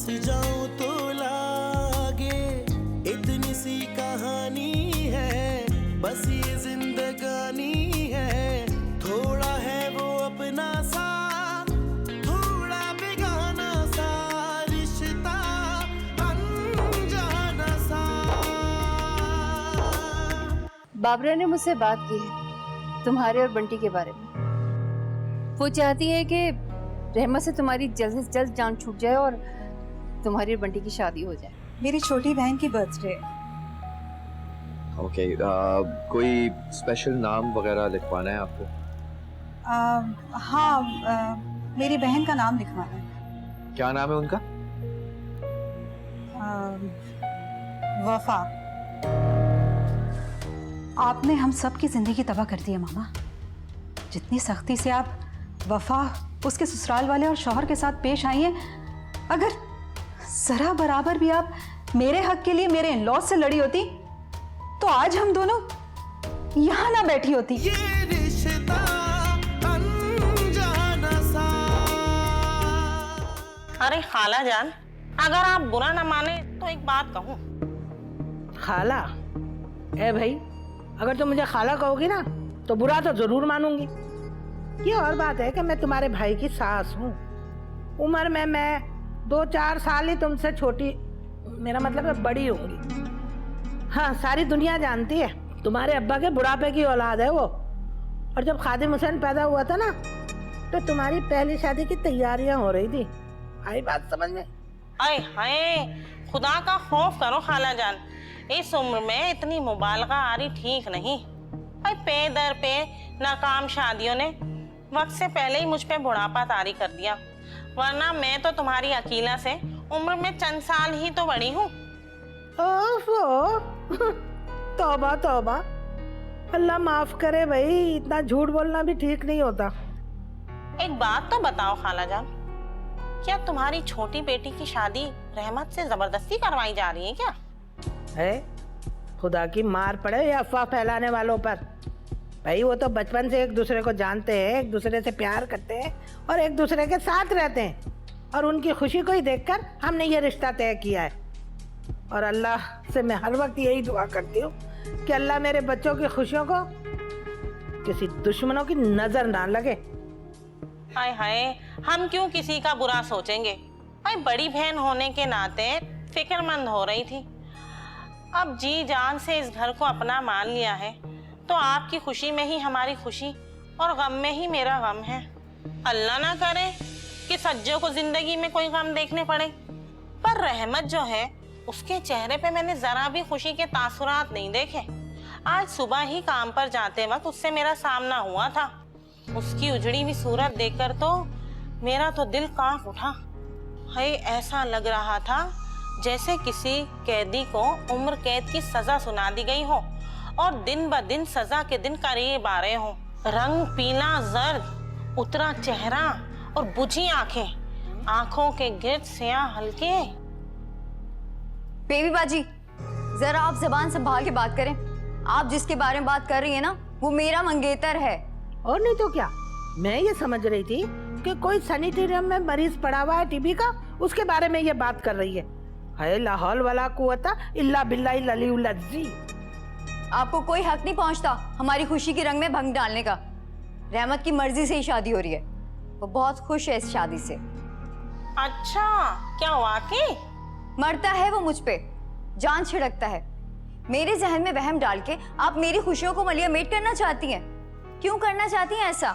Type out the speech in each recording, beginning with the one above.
फंस जाऊं तो लागे इतनी सी कहानी है, बस ये जिंदगानी है। थोड़ा है वो अपना सा, थोड़ा बेगाना सा, रिश्ता अनजाना सा। बाबरा ने मुझसे बात की है तुम्हारे और बंटी के बारे में। वो चाहती है कि रहमत से तुम्हारी जल्द से जल्द जान छूट जाए और तुम्हारी और बंटी की शादी हो जाए। मेरी छोटी बहन की बर्थडे। ओके, कोई स्पेशल नाम वगैरह लिखवाना है आपको? हाँ, मेरी बहन का नाम लिखवाना है। क्या नाम है उनका? वफा। आपने हम सब की जिंदगी तबाह कर दी है मामा। जितनी सख्ती से आप वफा, उसके ससुराल वाले और शौहर के साथ पेश आई हैं, अगर जरा बराबर भी आप मेरे हक के लिए मेरे इन-लॉज से लड़ी होती तो आज हम दोनों यहाँ ना बैठी होती। ये रिश्ता अनजाना सा। अरे खाला जान, अगर आप बुरा ना माने तो एक बात कहूँ। खाला? ए भाई, अगर तुम मुझे खाला कहोगी ना तो बुरा तो जरूर मानूंगी। ये और बात है कि मैं तुम्हारे भाई की सास हूँ। उम्र में मैं 2-4 साल ही तुमसे छोटी, मेरा मतलब है बड़ी होंगी। हाँ, सारी दुनिया जानती है तुम्हारे अब्बा के बुढ़ापे की औलाद है वो। और जब खादिम हुसैन पैदा हुआ था ना तो तुम्हारी पहली शादी की तैयारियां हो रही थी। आई बात समझ में? आए हाय, खुदा का खौफ करो खाला जान। इस उम्र में इतनी मुबालगा आरी ठीक नहीं। भाई पे दर पे नाकाम शादियों ने वक्त से पहले ही मुझ पे बुढ़ापा तारी कर दिया, वरना मैं तो तुम्हारी अकीला से उम्र में चंद साल ही तो बड़ी हूँ। ओफो, तौबा तौबा, अल्लाह माफ करे भाई, इतना झूठ बोलना भी ठीक नहीं होता। एक बात तो बताओ खाला जान, क्या तुम्हारी छोटी बेटी की शादी रहमत से जबरदस्ती करवाई जा रही है क्या? है, खुदा की मार पड़े या अफवाह फैलाने वालों पर। भाई वो तो बचपन से एक दूसरे को जानते हैं, एक दूसरे से प्यार करते हैं और एक दूसरे के साथ रहते हैं, और उनकी खुशी को ही देखकर हमने ये रिश्ता तय किया है। और अल्लाह से मैं हर वक्त यही दुआ करती हूँ कि अल्लाह मेरे बच्चों की खुशियों को किसी दुश्मनों की नजर ना लगे। हाय हाय, हम क्यों किसी का बुरा सोचेंगे? भाई बड़ी बहन होने के नाते फिक्रमंद हो रही थी। अब जी जान से इस घर को अपना मान लिया है तो आपकी खुशी में ही हमारी खुशी और गम में ही मेरा गम है। अल्लाह ना करे कि सज्जों को जिंदगी में कोई गम देखने पड़े। पर रहमत जो है उसके चेहरे पे मैंने जरा भी खुशी के तासुरात नहीं देखे। आज सुबह ही काम पर जाते वक्त उससे मेरा सामना हुआ था। उसकी उजड़ी हुई सूरत देखकर तो मेरा तो दिल कांप उठा। है, ऐसा लग रहा था जैसे किसी कैदी को उम्र कैद की सजा सुना दी गई हो और दिन ब दिन सजा के दिन करीब आ रहे हो। रंग पीला जर्द, उतरा चेहरा और बुझी आंखें, आंखों के गिर्द स्याह हल्के। बेबी बाजी, जरा आप जबान संभाल के बात करें। आप जिसके बारे में बात कर रही है ना, वो मेरा मंगेतर है। और नहीं तो क्या, मैं ये समझ रही थी कि कोई सैनिटेरियम में मरीज पड़ा हुआ है टीबी का, उसके बारे में ये बात कर रही है। हाय ला हौल वला कुव्वता इल्ला बिल्लाहिल अलीउल अज़ीम। आपको कोई हक नहीं पहुंचता हमारी खुशी के रंग में भंग डालने का। रहमत की मर्जी से ही शादी हो रही है, वो बहुत खुश है इस शादी से। अच्छा, क्या वाकई? मरता है वो मुझ पे, जान छिड़कता है। मेरे जहन में वहम डाल के आप मेरी खुशियों को मलिया मेट करना चाहती हैं। क्यों करना चाहती हैं ऐसा?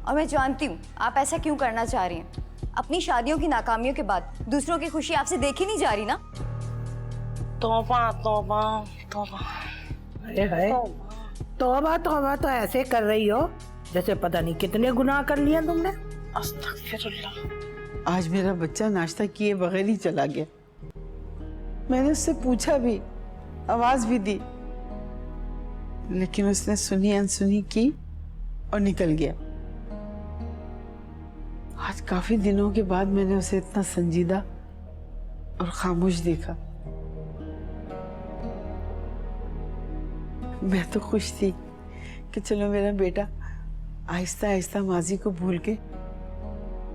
और मैं जानती हूँ आप ऐसा क्यों करना चाह रही हैं। अपनी शादियों की नाकामियों के बाद दूसरों की खुशी आपसे देखी नहीं जा रही ना। तौबा तौबा तौबा। अरे हाय, तौबा तौबा तो ऐसे कर रही हो जैसे पता नहीं कितने गुनाह कर लिए तुमने। अस्तगफिरुल्लाह। आज मेरा बच्चा नाश्ता किए बगैर ही चला गया। मैंने उससे पूछा भी, आवाज भी दी, लेकिन उसने सुनी अनसुनी की और निकल गया। आज काफी दिनों के बाद मैंने उसे इतना संजीदा और खामोश देखा। मैं तो खुश थी कि चलो मेरा बेटा आहिस्ता आहिस्ता माजी को भूल के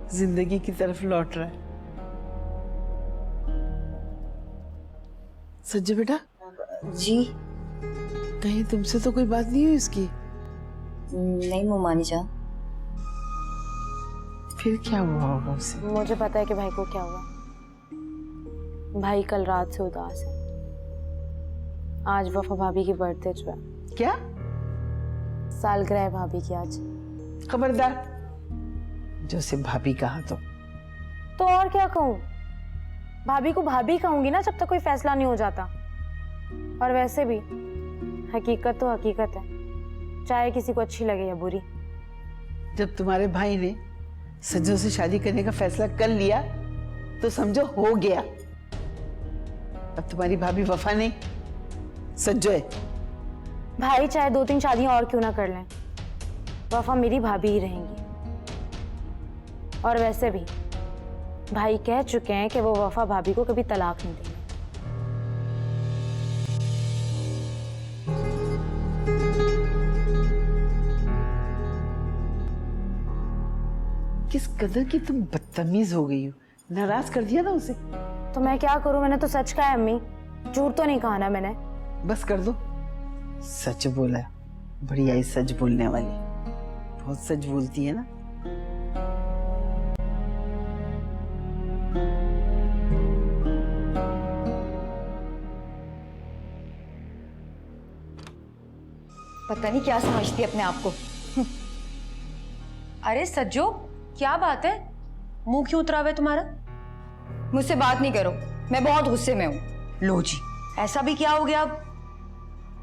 जिंदगी की तरफ लौट रहा है। सज्जो बेटा, जी कहीं तुमसे तो कोई बात नहीं हुई इसकी? नहीं मोमानी जान, फिर क्या हुआ होगा उसे? मुझे पता है कि भाई को क्या हुआ। भाई कल रात से उदास है। आज वफा भाभी की बर्थडे जो है, क्या? सालगिरह है भाभी की आज। खबरदार, जो से भाभी कहा तो और क्या कहूँ? भाभी को भाभी कहूंगी ना जब तक कोई फैसला नहीं हो जाता। और वैसे भी हकीकत तो हकीकत है, चाहे किसी को अच्छी लगे या बुरी। जब तुम्हारे भाई ने सज्जो से शादी करने का फैसला कर लिया तो समझो हो गया। अब तुम्हारी भाभी वफा नहीं, सज्जो है। भाई चाहे 2-3 शादियां और क्यों ना कर लें, वफा मेरी भाभी ही रहेंगी। और वैसे भी भाई कह चुके हैं कि वो वफा भाभी को कभी तलाक नहीं देंगे। किस कदर की तुम बदतमीज हो गई हो, नाराज कर दिया ना उसे। तो मैं क्या करूं, मैंने तो सच कहा है अम्मी, झूठ तो नहीं कहा ना मैंने। बस कर दो, सच बोला। बढ़िया ही सच बोलने वाली, बहुत सच बोलती है ना। पता नहीं क्या समझती है अपने आप को। अरे सज्जो, क्या बात है? मुंह क्यों उतरा हुआ है तुम्हारा? मुझसे बात नहीं करो, मैं बहुत गुस्से में हूँ। लो जी, ऐसा भी क्या हो गया अब?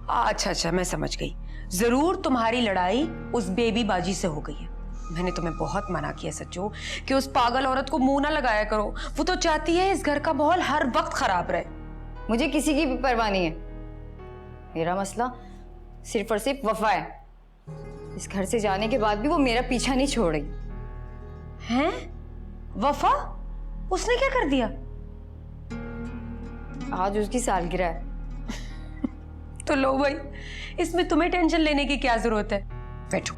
अच्छा अच्छा, मैं समझ गई। जरूर तुम्हारी लड़ाई उस बेबी बाजी से हो गई है। मैंने तुम्हें बहुत मना किया सज्जो कि उस पागल औरत को मुंह ना लगाया करो। वो तो चाहती है इस घर का माहौल हर वक्त खराब रहे। मुझे किसी की भी परवाह नहीं है। मेरा मसला सिर्फ और सिर्फ वफा है। इस घर से जाने के बाद भी वो मेरा पीछा नहीं छोड़ रही। हैं? वफा? उसने क्या कर दिया? आज उसकी सालगिरह है। तो लो भाई, इसमें तुम्हें टेंशन लेने की क्या जरूरत है? बैठो।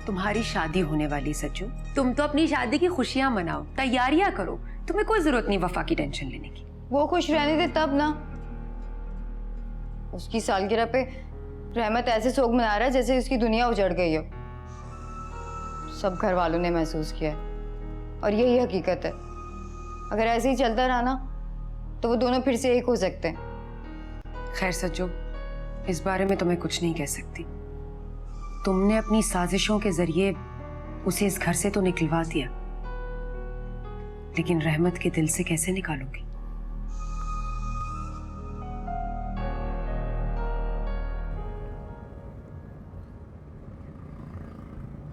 तुम्हारी शादी होने वाली सज्जू, तुम तो अपनी शादी की खुशियां मनाओ, तैयारियां करो। तुम्हें कोई जरूरत नहीं वफा की टेंशन लेने की। वो खुश रहने दे तब ना। उसकी सालगिरह पे रहमत ऐसे शोक मना रहा है जैसे उसकी दुनिया उजड़ गई हो। सब घर वालों ने महसूस किया है और यही हकीकत है। अगर ऐसे ही चलता रहा ना तो वो दोनों फिर से एक हो सकते हैं। खैर सज्जो, इस बारे में तो मैं कुछ नहीं कह सकती। तुमने अपनी साजिशों के जरिए उसे इस घर से तो निकलवा दिया, लेकिन रहमत के दिल से कैसे निकालोगी?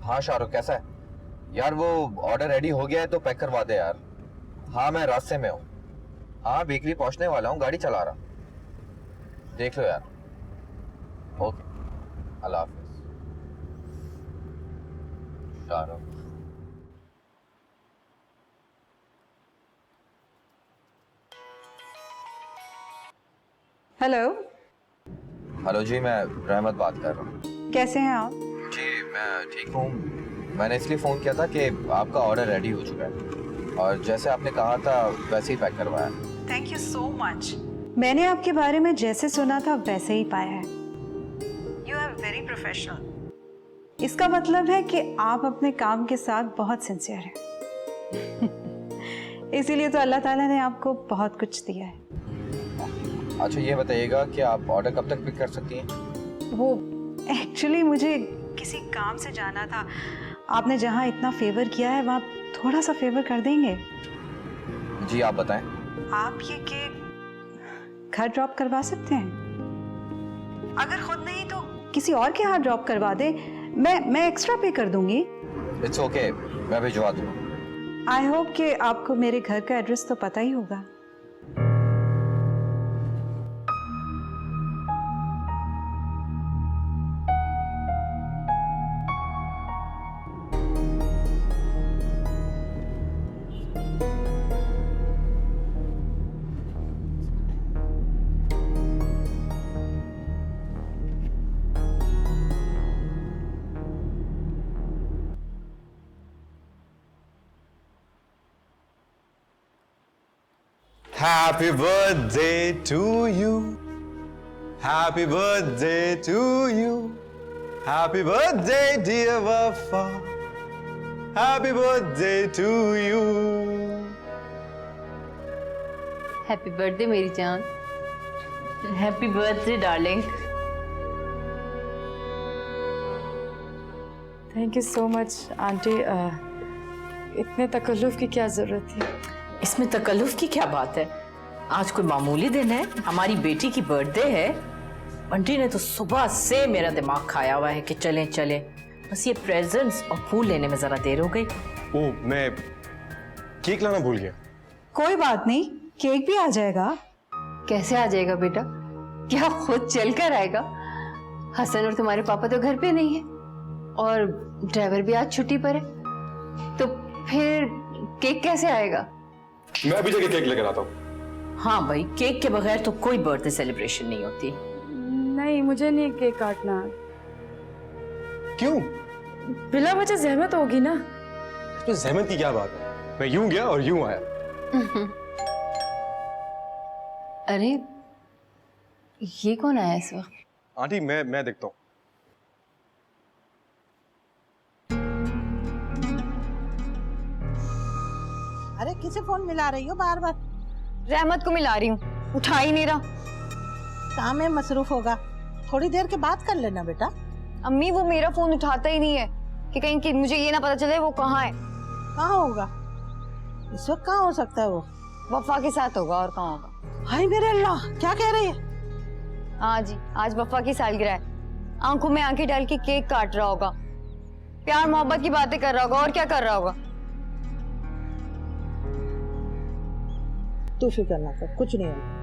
हाँ शाहरुख, कैसा है यार? वो ऑर्डर रेडी हो गया है तो पैक करवा दे यार। हाँ मैं रास्ते में हूँ। हाँ बेकरी पहुंचने वाला हूँ, गाड़ी चला रहा। देख लो यार। ओके, अल्लाह हाफिज। शाहरुख। हेलो। हेलो जी, मैं रहमत बात कर रहा हूँ। कैसे हैं आप? जी मैं ठीक हूँ। मैंने इसलिए फ़ोन किया था कि आपका ऑर्डर रेडी हो चुका है और जैसे आपने कहा था वैसे ही पैक करवाया। Thank you so much. मैंने आपके बारे में जैसे सुना था वैसे ही पाया है। You are very professional. इसका मतलब है कि आप अपने काम के साथ बहुत सिंसियर हैं। इसीलिए तो अल्लाह ताला ने आपको बहुत कुछ दिया है। अच्छा ये बताइएगा कि आप ऑर्डर कब तक पिक कर सकती हैं? वो एक्चुअली मुझे किसी काम से जाना था। आपने जहाँ इतना फेवर किया है वहाँ थोड़ा सा फेवर कर देंगे? जी आप बताएं। आप ये केक घर ड्रॉप करवा सकते हैं? अगर खुद नहीं तो किसी और के हाथ ड्रॉप करवा दे। मैं एक्स्ट्रा पे कर दूंगी। इट्स ओके, मैं भिजवा दूंगा। आई होप कि आपको मेरे घर का एड्रेस तो पता ही होगा। Happy birthday to you. Happy birthday to you. Happy birthday, dear Wafa. Happy birthday to you. Happy birthday मेरी जान। Happy birthday darling. Thank you so much aunty. इतने तकल्लुफ की क्या जरूरत थी? इसमें तकल्लुफ की क्या बात है? आज कोई मामूली दिन है, हमारी बेटी की बर्थडे है। बंटी ने तो सुबह से मेरा दिमाग खाया हुआ है कि चलें चलें, बस ये प्रेजेंट्स और फूल लेने में जरा देर हो गई। ओ, मैं केक लाना भूल गया। कोई बात नहीं, केक भी आ जाएगा। कैसे आ जाएगा बेटा? क्या खुद चल कर आएगा? हसन और तुम्हारे पापा तो घर पे नहीं है और ड्राइवर भी आज छुट्टी पर है, तो फिर केक कैसे आएगा? मैं अभी जाके केक लेकर आता हूँ। हाँ भाई, केक के बगैर तो कोई बर्थडे सेलिब्रेशन नहीं होती। नहीं, मुझे नहीं केक काटना। क्यों? बिला वजह जहमत होगी ना। इसमें जहमत की क्या बात है? मैं यूं गया और यूं आया। अरे ये कौन आया इस वक्त? आंटी मैं देखता हूँ। अरे किसे फोन मिला रही हो बार बार? रहमत को मिला रही हूँ, उठा ही नहीं रहा। काम में मसरूफ होगा, थोड़ी देर के बाद कर लेना बेटा। अम्मी वो मेरा फोन उठाता ही नहीं है कि कहीं कि मुझे ये ना पता चले वो कहाँ है। कहाँ होगा इस वक्त? कहाँ हो सकता है वो? वफा के साथ होगा, और कहाँ होगा? हाय मेरे अल्लाह, क्या कह रही है? हाँ जी, आज वफा की सालगिरह है। आंखों में आंखें डाल के केक काट रहा होगा, प्यार मोहब्बत की बातें कर रहा होगा, और क्या कर रहा होगा। तू फिक्र ना कर, कुछ नहीं होगा।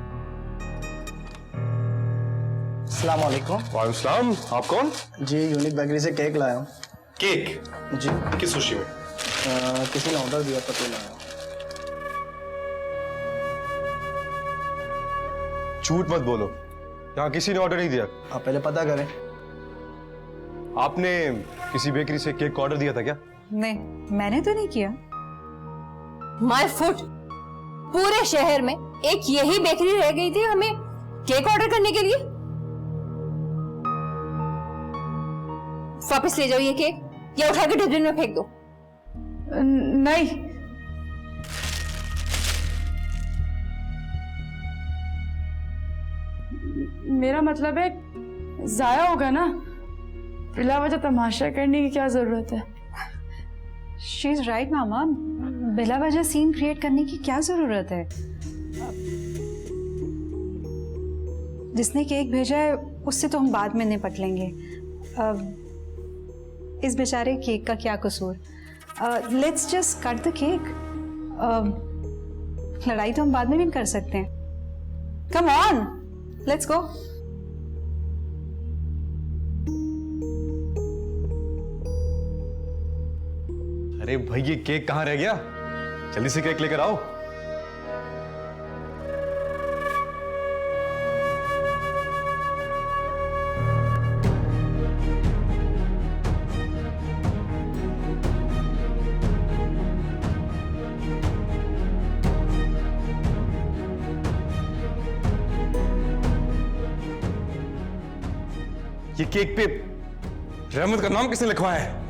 अस्सलाम वालेकुम। वालेकुम सलाम। आप कौन? जी, यूनिक बेकरी से केक लाया हूँ। केक? जी। किस खुशी में? किसी ने ऑर्डर दिया था तो लाया। झूठ मत बोलो, यहाँ किसी ने ऑर्डर नहीं दिया। आप पहले पता करें। आपने किसी बेकरी से केक का ऑर्डर दिया था क्या? नहीं, मैंने तो नहीं किया। माय फुट, पूरे शहर में एक यही बेकरी रह गई थी हमें केक ऑर्डर करने के लिए। वापस ले जाओ ये केक, या उठा के डस्टबिन में फेंक दो। नहीं, मेरा मतलब है जाया होगा ना। बिला वजह तमाशा करने की क्या जरूरत है? शी इज राइट मामा, बिला वजह सीन क्रिएट करने की क्या जरूरत है? जिसने केक भेजा है उससे तो हम बाद में निपट लेंगे। इस बेचारे केक का क्या कसूर? Let's just cut the cake. लड़ाई तो हम बाद में भी कर सकते हैं। Come on, let's go. अरे भाई, ये केक कहाँ रह गया? जल्दी से केक लेकर आओ। ये केक पे रहमत का नाम किसने लिखवाया है?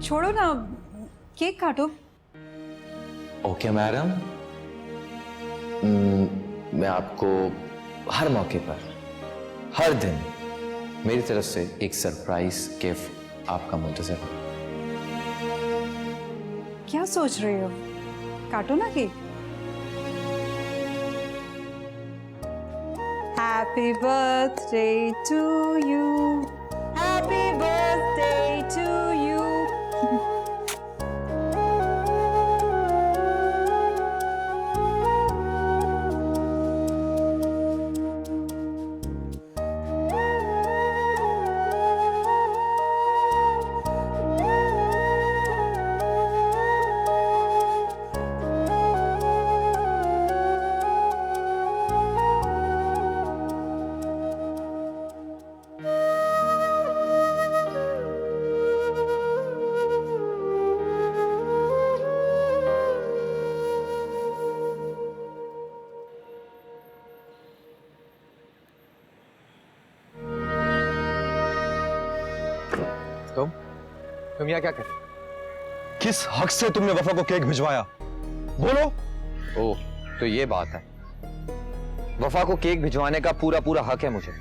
छोड़ो ना, केक काटो। ओके मैडम, मैं आपको हर मौके पर, हर दिन मेरी तरफ से एक सरप्राइज गिफ्ट आपका मुंतज़र हूं। क्या सोच रही हो? काटो ना cake. Happy birthday to you, happy birthday to you. तुम यहाँ क्या कर रहे? किस हक से तुमने वफा को केक भिजवाया? बोलो। ओह, तो ये बात है। वफा को केक भिजवाने का पूरा पूरा हक है मुझे।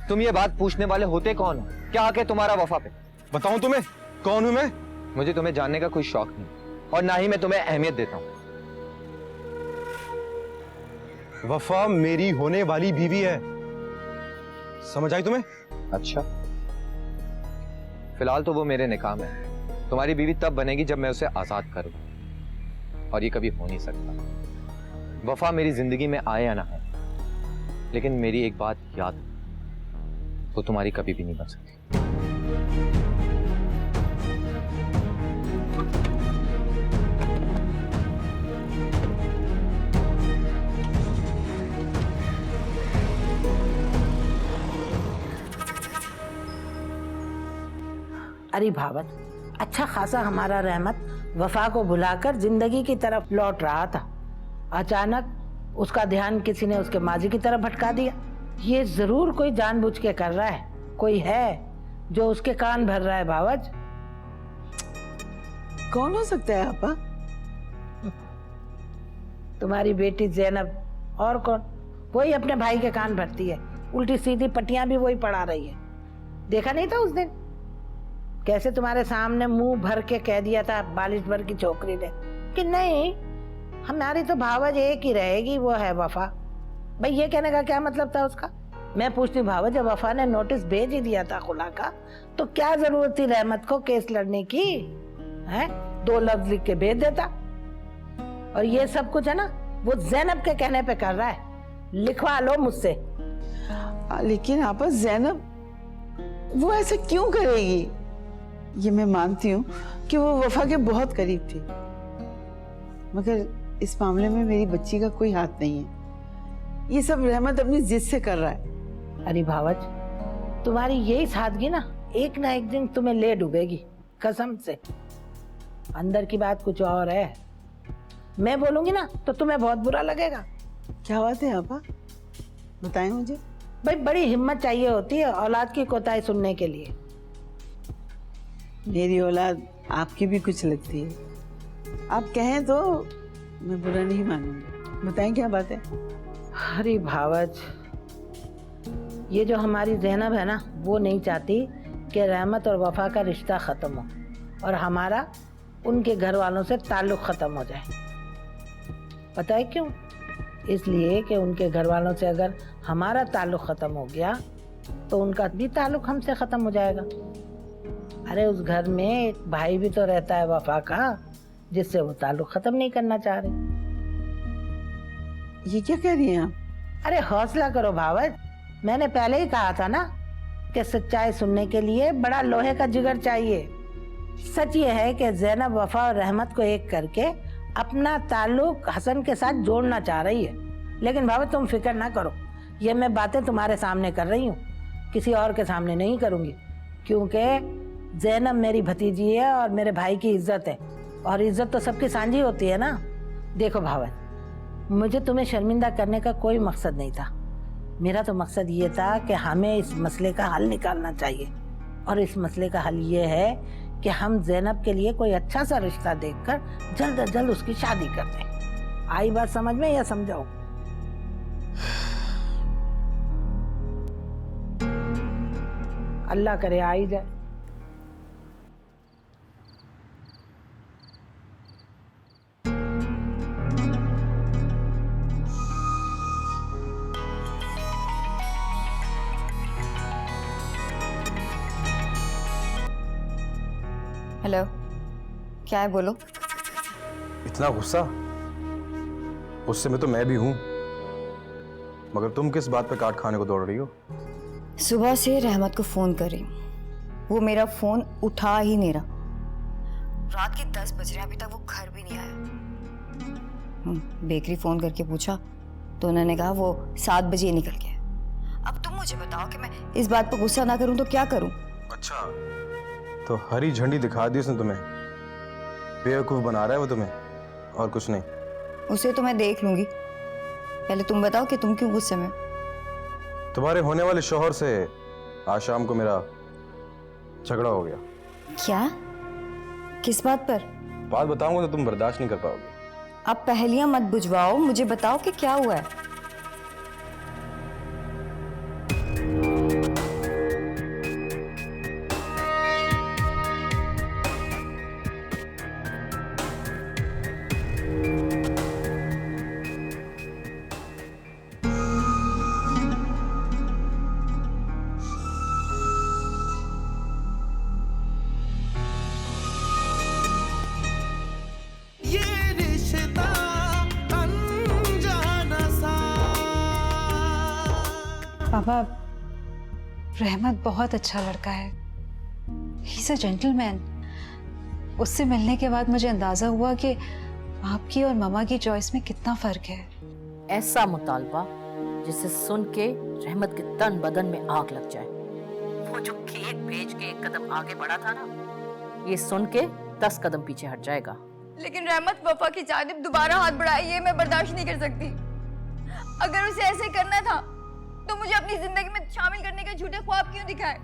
तुम ये बात पूछने वाले होते कौन हो? क्या हक है तुम्हारा वफा पे? बताऊं तुम्हें कौन हूं मैं? मुझे तुम्हें जानने का कोई शौक नहीं और ना ही मैं तुम्हें अहमियत देता हूं। वफा मेरी होने वाली बीवी है, समझ आई तुम्हें? अच्छा, फिलहाल तो वो मेरे निकाह में है। तुम्हारी बीवी तब बनेगी जब मैं उसे आजाद करूं, और ये कभी हो नहीं सकता। वफा मेरी जिंदगी में आए या ना आए, लेकिन मेरी एक बात याद है, वो तुम्हारी कभी भी नहीं बन सकती। अरे भावत, अच्छा खासा हमारा रहमत वफा को भुलाकर जिंदगी की तरफ लौट रहा था। अचानक उसका ध्यान किसी ने उसके माजी की तरफ भटका दिया। ये जरूर कोई जानबूझ के कर रहा है, कोई है जो उसके कान भर रहा है। भावत, कौन हो सकता है आपा? तुम्हारी बेटी जैनब, और कौन? वही अपने भाई के कान भरती है, उल्टी सीधी पट्टियां भी वही पढ़ा रही है। देखा नहीं था उस दिन कैसे तुम्हारे सामने मुंह भर के कह दिया था बालिश भर की छोकरी ने कि नहीं, हमारी तो भावज एक ही रहेगी, वो है वफा। भाई ये कहने का क्या मतलब था उसका? मैं पूछती भावज, जब वफा ने नोटिस भेज ही दिया था खुला का, तो क्या जरूरत थी रहमत को केस लड़ने की? हैं? 2 लफ्ज लिख के भेज देता। और ये सब कुछ है ना, वो जैनब के कहने पे कर रहा है। लिखवा लो मुझसे। लेकिन आपा, जैनब वो ऐसा क्यों करेगी? ये मैं मानती हूँ कि वो वफा के बहुत करीब थी, मगर इस मामले में मेरी बच्ची का कोई हाथ नहीं है। ये सब रहमत अपनी जिद से कर रहा है। अरे भावज, तुम्हारी यही सादगी ना एक दिन तुम्हें ले डूबेगी, कसम से। अंदर की बात कुछ और है। मैं बोलूंगी ना तो तुम्हें बहुत बुरा लगेगा। क्या बात है आपा, बताएं मुझे। भाई बड़ी हिम्मत चाहिए होती है औलाद की कोताही सुनने के लिए। मेरी औलाद आपकी भी कुछ लगती है। आप कहें तो मैं बुरा नहीं मानूंगी। बताएं क्या बात है। अरे भावज, ये जो हमारी जैनब है ना, वो नहीं चाहती कि रहमत और वफा का रिश्ता ख़त्म हो और हमारा उनके घर वालों से ताल्लुक़ ख़त्म हो जाए। पता है क्यों? इसलिए कि उनके घर वालों से अगर हमारा ताल्लुक़ ख़त्म हो गया तो उनका भी ताल्लुक़ हमसे ख़त्म हो जाएगा। अरे उस घर में एक भाई भी तो रहता है वफा का, जिससे वो ताल्लुक़ ख़त्म नहीं करना चाह रहे। ये क्या कह रही हैं आप? अरे हौसला करो भावज, मैंने पहले ही कहा था ना कि सच्चाई सुनने के लिए बड़ा लोहे का जिगर चाहिए। सच ये है कि जैनब वफा और रहमत को एक करके अपना ताल्लुक हसन के साथ जोड़ना चाह रही है। लेकिन भावज तुम फिक्र ना करो, ये मैं बातें तुम्हारे सामने कर रही हूँ, किसी और के सामने नहीं करूँगी, क्योंकि जैनब मेरी भतीजी है और मेरे भाई की इज्जत है, और इज्जत तो सबकी सांझी होती है ना। देखो भावज, मुझे तुम्हें शर्मिंदा करने का कोई मकसद नहीं था। मेरा तो मकसद ये था कि हमें इस मसले का हल निकालना चाहिए, और इस मसले का हल ये है कि हम जैनब के लिए कोई अच्छा सा रिश्ता देखकर जल्द अज जल्द उसकी शादी कर दें। आई बात समझ में या समझाओ? अल्लाह करे आ ही जाए। हेलो, क्या है? बोलो। इतना गुस्सा? गुस्से में तो मैं भी हूं, मगर तुम किस बात पे काट खाने को दौड़ रही हो? सुबह से रहमत को फोन कर रही हूँ, वो मेरा फोन उठा ही नहीं रहा। रात के 10 बज रहे हैं, अभी तक वो घर भी नहीं आया। बेकरी फोन करके पूछा तो उन्होंने कहा वो 7 बजे निकल गया। अब तुम मुझे बताओ कि मैं इस बात पर गुस्सा ना करूं तो क्या करूं? अच्छा, तो हरी झंडी दिखा दी उसने तुम्हें? बेवकूफ बना रहा है वो तुम्हें, और कुछ नहीं। उसे तो मैं देख लूंगी, पहले तुम बताओ कि तुम क्यों गुस्से में? तुम्हारे होने वाले शौहर से आज शाम को मेरा झगड़ा हो गया। क्या? किस बात पर? बात बताऊंगा तो तुम बर्दाश्त नहीं कर पाओगे। आप पहेलियां मत बुझवाओ, मुझे बताओ कि क्या हुआ है। ये रिश्ता अनजाना सा। पापा, रहमत बहुत अच्छा लड़का है। He is a gentleman. उससे मिलने के बाद मुझे अंदाजा हुआ कि आपकी और मामा की चॉइस में कितना फर्क है। ऐसा मुतालबा जिसे सुन के रहमत के तन बदन में आग लग जाए। वो जो केक भेज के एक कदम आगे बढ़ा था ना, ये सुन के 10 कदम पीछे हट जाएगा। लेकिन रहमत वफा की जानिब दोबारा हाथ बढ़ाए, ये मैं बर्दाश्त नहीं कर सकती। अगर उसे ऐसे करना था तो मुझे अपनी जिंदगी में शामिल करने के झूठे ख्वाब क्यों दिखाए?